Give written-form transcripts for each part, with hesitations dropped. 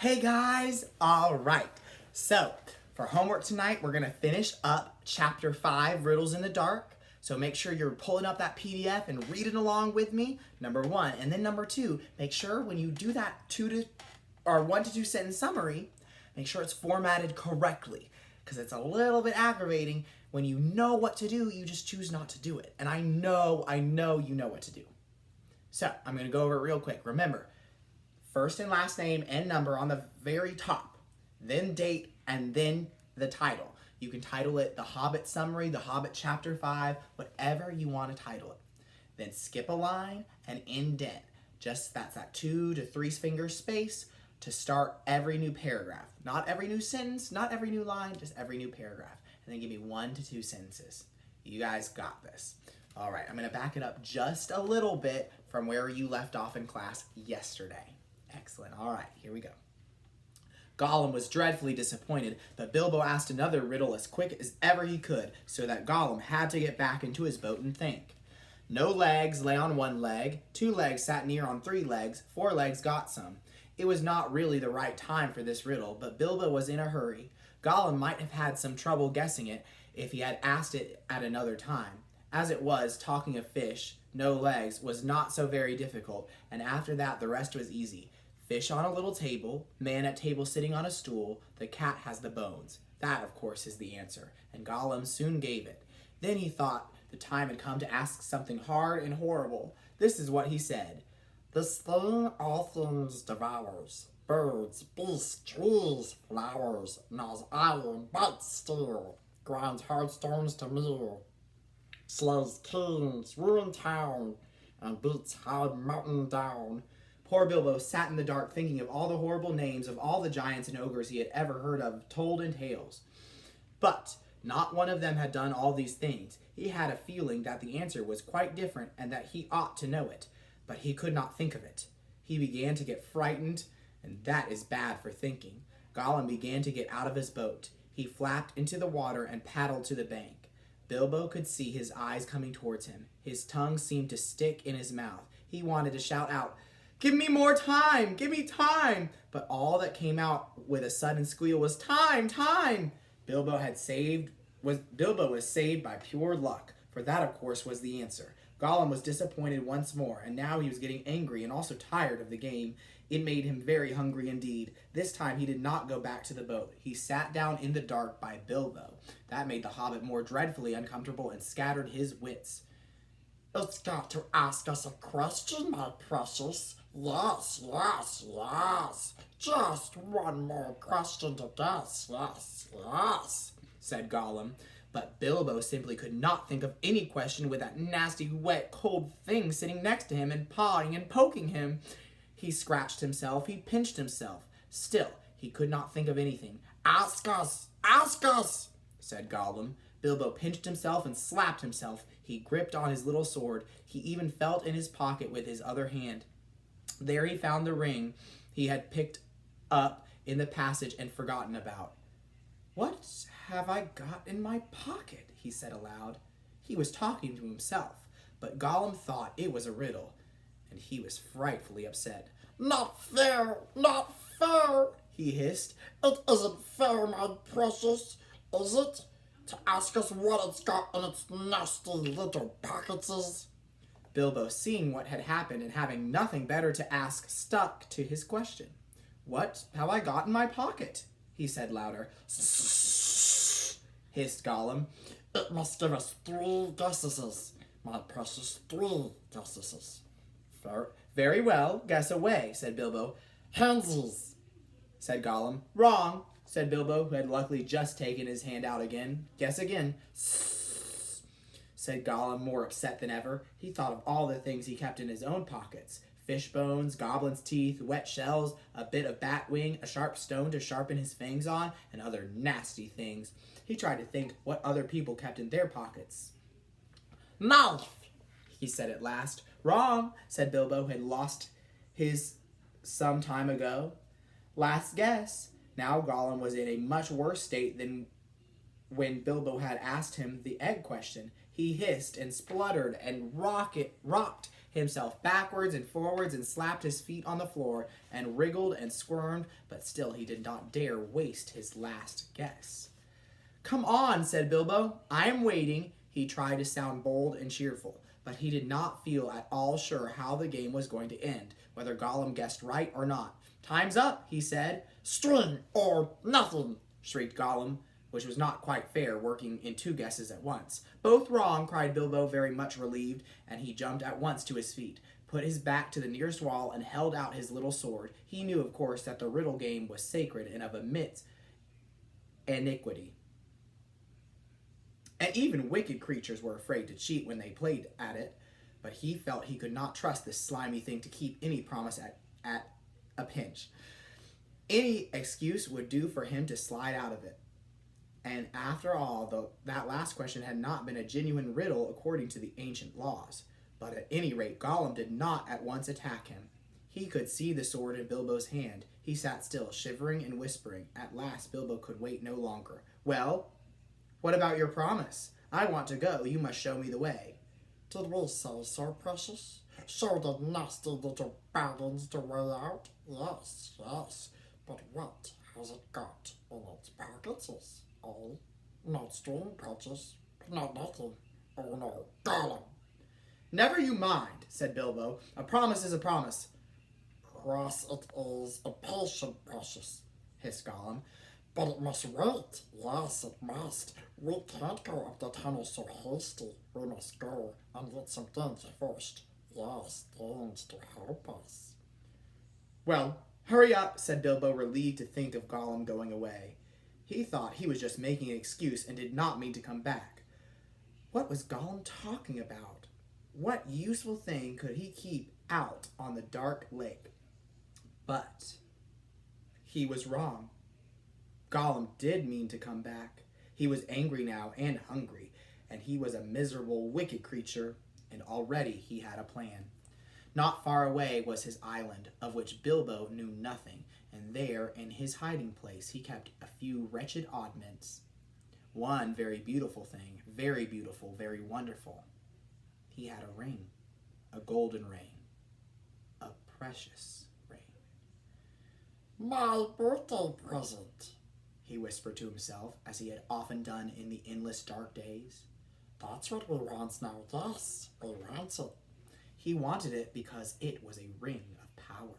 Hey guys! Alright, so for homework tonight, we're going to finish up Chapter 5, Riddles in the Dark. So make sure you're pulling up that PDF and reading along with me, number one. And then number two, make sure when you do that 1 to 2 sentence summary, make sure it's formatted correctly. Because it's a little bit aggravating when you know what to do, you just choose not to do it. And I know you know what to do. So I'm going to go over it real quick. Remember, first and last name and number on the very top, then date, and then the title. You can title it The Hobbit Summary, The Hobbit Chapter 5, whatever you want to title it. Then skip a line and indent. That's that 2 to 3 finger space to start every new paragraph. Not every new sentence, not every new line, just every new paragraph. And then give me 1 to 2 sentences. You guys got this. All right, I'm going to back it up just a little bit from where you left off in class yesterday. Excellent. All right, here we go. Gollum was dreadfully disappointed, but Bilbo asked another riddle as quick as ever he could, so that Gollum had to get back into his boat and think. No legs lay on 1 leg, 2 legs sat near on 3 legs, 4 legs got some. It was not really the right time for this riddle, but Bilbo was in a hurry. Gollum might have had some trouble guessing it if he had asked it at another time. As it was, talking of fish, no legs, was not so very difficult, and after that the rest was easy. Fish on a little table, man at table sitting on a stool, the cat has the bones. That, of course, is the answer, and Gollum soon gave it. Then he thought the time had come to ask something hard and horrible. This is what he said. This thing all things devours, birds, beasts, trees, flowers, gnaws iron, bites steel, grinds hard stones to meal, slays kings, ruins town, and beats hard mountain down. Poor Bilbo sat in the dark thinking of all the horrible names of all the giants and ogres he had ever heard of told in tales. But not one of them had done all these things. He had a feeling that the answer was quite different and that he ought to know it, but he could not think of it. He began to get frightened, and that is bad for thinking. Gollum began to get out of his boat. He flapped into the water and paddled to the bank. Bilbo could see his eyes coming towards him. His tongue seemed to stick in his mouth. He wanted to shout out, "Give me more time! Give me time!" But all that came out with a sudden squeal was, "Time! Time!" Bilbo was saved by pure luck, for that, of course, was the answer. Gollum was disappointed once more, and now he was getting angry and also tired of the game. It made him very hungry indeed. This time he did not go back to the boat. He sat down in the dark by Bilbo. That made the hobbit more dreadfully uncomfortable and scattered his wits. "It's got to ask us a question, my precious. Yes. Just one more question to guess. Yes, said Gollum. But Bilbo simply could not think of any question with that nasty, wet, cold thing sitting next to him and pawing and poking him. He scratched himself, he pinched himself. Still, he could not think of anything. Ask us, said Gollum. Bilbo pinched himself and slapped himself. He gripped on his little sword. He even felt in his pocket with his other hand. There he found the ring he had picked up in the passage and forgotten about. "What have I got in my pocket?" he said aloud. He was talking to himself, but Gollum thought it was a riddle, and he was frightfully upset. Not fair, he hissed. "It isn't fair, my precious, is it? To ask us what it's got in its nasty little pockets." Bilbo, seeing what had happened and having nothing better to ask, stuck to his question. "What have I got in my pocket?" he said louder. Hissed Gollum. "It must give us 3 guesses, my precious, 3 guesses. Very well, guess away, said Bilbo. "Handsies," said Gollum. "Wrong," said Bilbo, who had luckily just taken his hand out again. "Guess again." Said Gollum, more upset than ever. He thought of all the things he kept in his own pockets. Fish bones, goblin's teeth, wet shells, a bit of bat wing, a sharp stone to sharpen his fangs on, and other nasty things. He tried to think what other people kept in their pockets. "Knife," he said at last. "Wrong," said Bilbo, who had lost his some time ago. Last guess. Now Gollum was in a much worse state than when Bilbo had asked him the egg question. He hissed and spluttered and rocked himself backwards and forwards and slapped his feet on the floor and wriggled and squirmed, but still he did not dare waste his last guess. "Come on," said Bilbo. "I am waiting." He tried to sound bold and cheerful, but he did not feel at all sure how the game was going to end, whether Gollum guessed right or not. "Time's up," he said. "String or nothing," shrieked Gollum, which was not quite fair, working in two guesses at once. "Both wrong," cried Bilbo, very much relieved, and he jumped at once to his feet, put his back to the nearest wall, and held out his little sword. He knew, of course, that the riddle game was sacred and of immense iniquity, and even wicked creatures were afraid to cheat when they played at it, but he felt he could not trust this slimy thing to keep any promise at a pinch. Any excuse would do for him to slide out of it. And after all, that last question had not been a genuine riddle according to the ancient laws. But at any rate, Gollum did not at once attack him. He could see the sword in Bilbo's hand. He sat still, shivering and whispering. At last, Bilbo could wait no longer. "Well, what about your promise? I want to go. You must show me the way." "Did we say so, precious? Show the nasty little baggins the way out? Yes, yes. But what has it got in its packages? Oh, not string patches, not nothing. Oh no, Gollum!" "Never you mind," said Bilbo. "A promise is a promise." "Cross it is a patient, precious," hissed Gollum. "But it must wait. Yes, it must. We can't go up the tunnel so hasty. We must go and get some things first. Yes, things to help us." "Well, hurry up," said Bilbo, relieved to think of Gollum going away. He thought he was just making an excuse and did not mean to come back. What was Gollum talking about? What useful thing could he keep out on the dark lake? But he was wrong. Gollum did mean to come back. He was angry now and hungry, and he was a miserable, wicked creature, and already he had a plan. Not far away was his island, of which Bilbo knew nothing, and there, in his hiding place, he kept a few wretched oddments. One very beautiful thing, very beautiful, very wonderful. He had a ring, a golden ring, a precious ring. "My birthday present," he whispered to himself, as he had often done in the endless dark days. "That's what we want now, yes, we want it." He wanted it because it was a ring of power.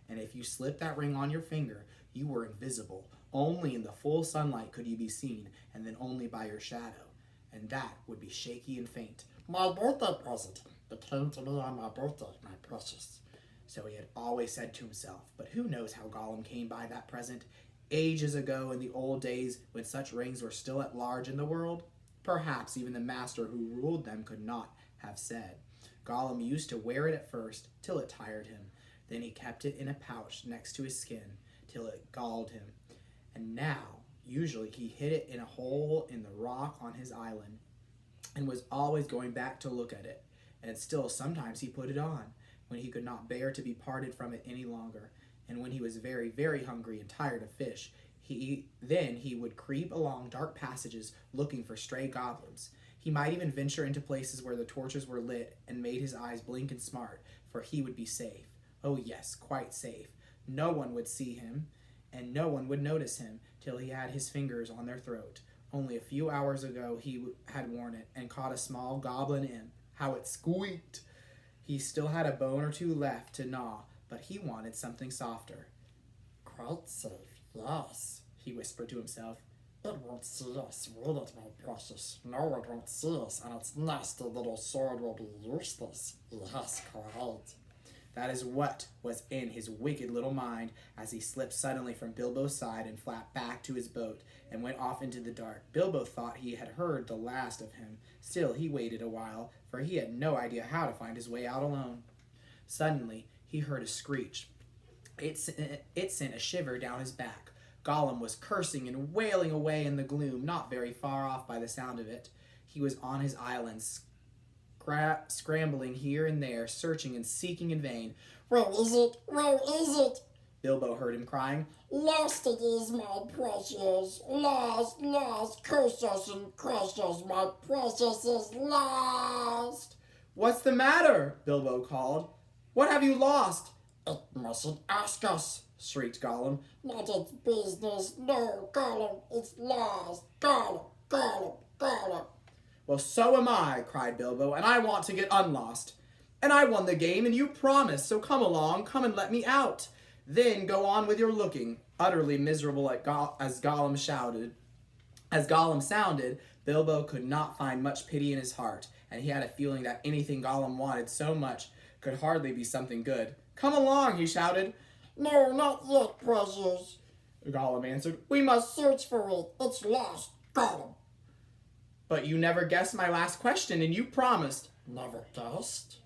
And if you slipped that ring on your finger, you were invisible. Only in the full sunlight could you be seen, and then only by your shadow. And that would be shaky and faint. "My birthday present. It came to me on my birthday, my precious." So he had always said to himself. But who knows how Gollum came by that present? Ages ago, in the old days, when such rings were still at large in the world, perhaps even the master who ruled them could not have said. Gollum used to wear it at first, till it tired him. Then he kept it in a pouch next to his skin, till it galled him. And now, usually, he hid it in a hole in the rock on his island, and was always going back to look at it. And still, sometimes he put it on, when he could not bear to be parted from it any longer. And when he was very, very hungry and tired of fish, then he would creep along dark passages looking for stray goblins. He might even venture into places where the torches were lit and made his eyes blink and smart, for he would be safe. Oh yes, quite safe. No one would see him, and no one would notice him till he had his fingers on their throat. Only a few hours ago he had worn it and caught a small goblin imp. How it squeaked! He still had a bone or two left to gnaw, but he wanted something softer. "Quite safe, yes," he whispered to himself. "It won't see us, will it, my precious? No, it won't see us, and its nasty little sword will be useless. Yes, quite." That is what was in his wicked little mind as he slipped suddenly from Bilbo's side and flapped back to his boat and went off into the dark. Bilbo thought he had heard the last of him. Still, he waited a while, for he had no idea how to find his way out alone. Suddenly, he heard a screech. It sent a shiver down his back. Gollum was cursing and wailing away in the gloom, not very far off by the sound of it. He was on his island, scrambling here and there, searching and seeking in vain. "Where is it? Where is it?" Bilbo heard him crying. Lost it is, my precious. Lost, lost, curses and crushes, my precious is lost. What's the matter? Bilbo called. What have you lost? It mustn't ask us, Shrieked Gollum. not its business. No, Gollum, it's lost. Gollum, Gollum, Gollum. Well, so am I, cried Bilbo, and I want to get unlost. And I won the game, and you promised, so come along, come and let me out. Then go on with your looking. Utterly miserable as Gollum shouted. As Gollum sounded, Bilbo could not find much pity in his heart, and he had a feeling that anything Gollum wanted so much could hardly be something good. Come along, he shouted. No, not yet, precious. Gollum answered. We must search for it. It's lost, Gollum. But you never guessed my last question, and you promised. Never guessed?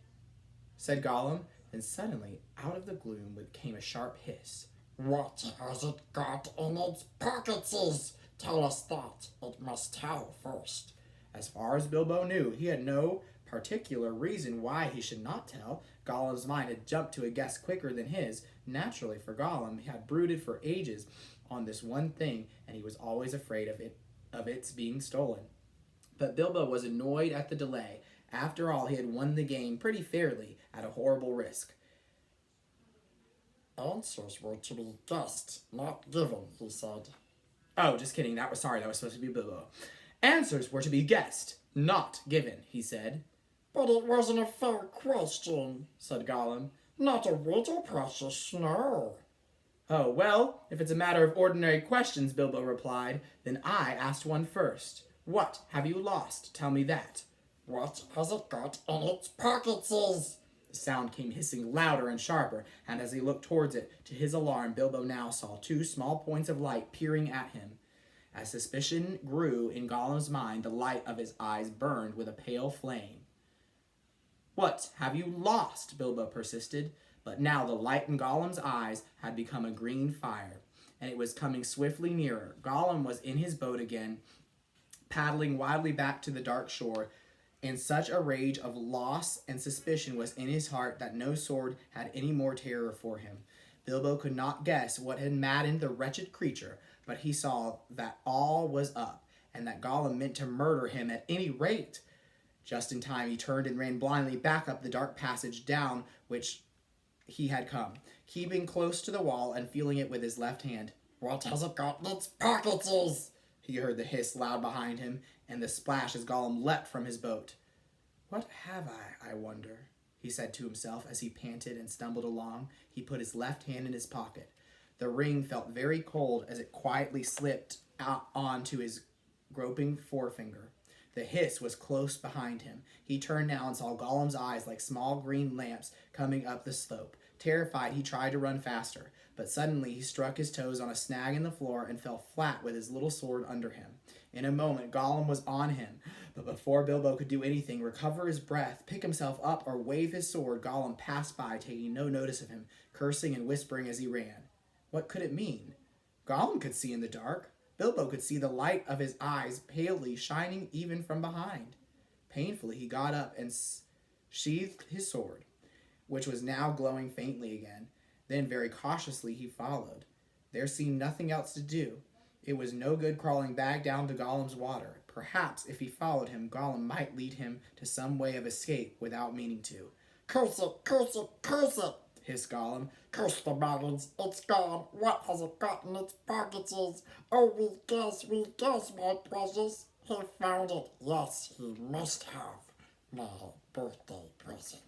Said Gollum, and suddenly, out of the gloom came a sharp hiss. What has it got in its pockets? Tell us that. It must tell first. As far as Bilbo knew, he had no particular reason why he should not tell. Gollum's mind had jumped to a guess quicker than his. Naturally, for Gollum, he had brooded for ages on this one thing, and he was always afraid of its being stolen. But Bilbo was annoyed at the delay. After all, he had won the game pretty fairly at a horrible risk. Answers were to be guessed, not given, he said. Oh, just kidding. That was supposed to be Bilbo. Answers were to be guessed, not given, he said. But it wasn't a fair question, said Gollum. Not a riddle, precious, no. Oh, well, if it's a matter of ordinary questions, Bilbo replied, then I asked one first. What have you lost? Tell me that. What has it got in its pockets? The sound came hissing louder and sharper, and as he looked towards it, to his alarm, Bilbo now saw two small points of light peering at him. As suspicion grew in Gollum's mind, the light of his eyes burned with a pale flame. What have you lost? Bilbo persisted, but now the light in Gollum's eyes had become a green fire, and it was coming swiftly nearer. Gollum was in his boat again, paddling wildly back to the dark shore, and such a rage of loss and suspicion was in his heart that no sword had any more terror for him. Bilbo could not guess what had maddened the wretched creature, but he saw that all was up, and that Gollum meant to murder him at any rate. Just in time, he turned and ran blindly back up the dark passage down which he had come, keeping close to the wall and feeling it with his left hand. What has it got in its pockets? He heard the hiss loud behind him, and the splash as Gollum leapt from his boat. What have I wonder? He said to himself as he panted and stumbled along. He put his left hand in his pocket. The ring felt very cold as it quietly slipped out onto his groping forefinger. The hiss was close behind him. He turned now and saw Gollum's eyes like small green lamps coming up the slope. Terrified, he tried to run faster, but suddenly he struck his toes on a snag in the floor and fell flat with his little sword under him. In a moment, Gollum was on him, but before Bilbo could do anything, recover his breath, pick himself up, or wave his sword, Gollum passed by, taking no notice of him, cursing and whispering as he ran. What could it mean? Gollum could see in the dark. Bilbo could see the light of his eyes palely shining even from behind. Painfully, he got up and sheathed his sword, which was now glowing faintly again. Then, very cautiously, he followed. There seemed nothing else to do. It was no good crawling back down to Gollum's water. Perhaps, if he followed him, Gollum might lead him to some way of escape without meaning to. Curse it, curse it, curse it, hissed Gollum. Curse the Baggins, it's gone. What has it got in its pockets? Oh, we guess, my precious. He found it. Yes, he must have. My birthday present.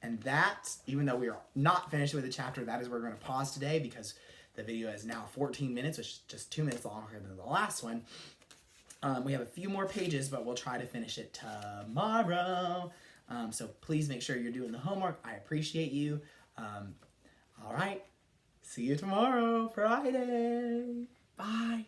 And that, even though we are not finished with the chapter, that is where we're going to pause today because the video is now 14 minutes, which is just 2 minutes longer than the last one. We have a few more pages, but we'll try to finish it tomorrow. So please make sure you're doing the homework. I appreciate you. All right. See you tomorrow, Friday. Bye.